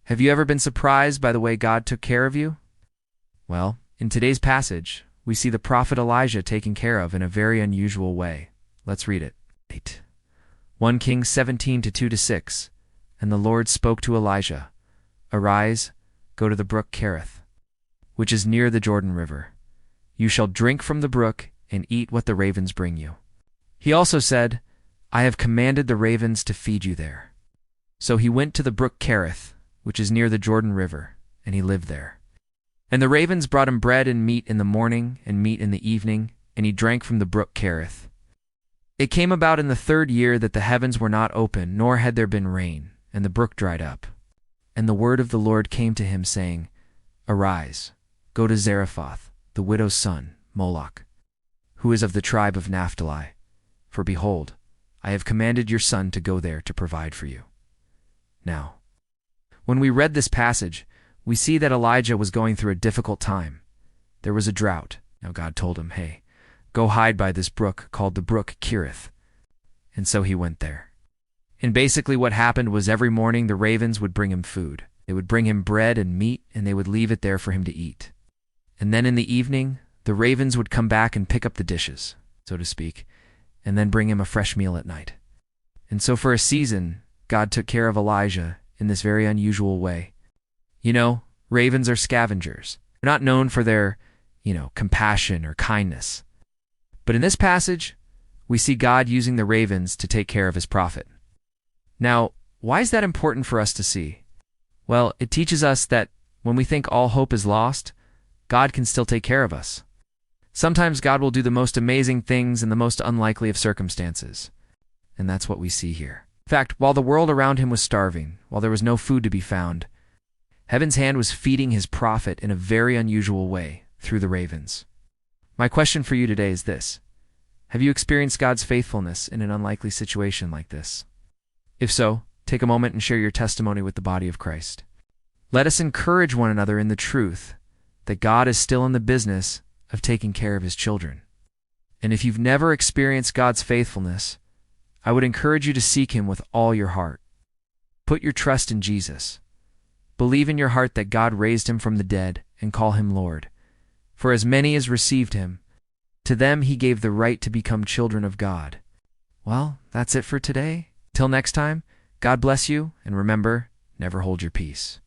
Have you ever been surprised by the way God took care of you? Well, in today's passage, we see the prophet Elijah taken care of in a very unusual way. Let's read it. 1 Kings 17 2-6. And the Lord spoke to Elijah, Arise, go to the brook Kerith, which is near the Jordan River. You shall drink from the brook and eat what the ravens bring you. He also said, I have commanded the ravens to feed you there. So he went to the brook Kerith, which is near the Jordan River, and he lived there. And the ravens brought him bread and meat in the morning and meat in the evening, and he drank from the brook Kerith. It came about in the 3rd year that the heavens were not open, nor had there been rain, and the brook dried up. And the word of the Lord came to him, saying, Arise, go to Zarephath, the widow's son, Moloch, who is of the tribe of Naphtali. For behold, I have commanded your son to go there to provide for you. Now, when we read this passage, we see that Elijah was going through a difficult time. There was a drought. Now God told him, Hey, go hide by this brook called the brook Kerith. And so he went there. And basically what happened was every morning the ravens would bring him food. They would bring him bread and meat, and they would leave it there for him to eat. And then in the evening, the ravens would come back and pick up the dishes, so to speak, and then bring him a fresh meal at night. And so for a season, God took care of Elijah in this very unusual way. You know, ravens are scavengers. They're not known for their, compassion or kindness. But in this passage, we see God using the ravens to take care of his prophet. Now, why is that important for us to see? Well, it teaches us that when we think all hope is lost, God can still take care of us. Sometimes God will do the most amazing things in the most unlikely of circumstances. And that's what we see here. In fact, while the world around him was starving, while there was no food to be found, heaven's hand was feeding his prophet in a very unusual way through the ravens. My question for you today is this. Have you experienced God's faithfulness in an unlikely situation like this? If so, take a moment and share your testimony with the body of Christ. Let us encourage one another in the truth that God is still in the business of taking care of his children. And if you've never experienced God's faithfulness, I would encourage you to seek him with all your heart. Put your trust in Jesus. Believe in your heart that God raised him from the dead and call him Lord. For as many as received him, to them he gave the right to become children of God. Well, that's it for today. Till next time, God bless you, and remember, never hold your peace.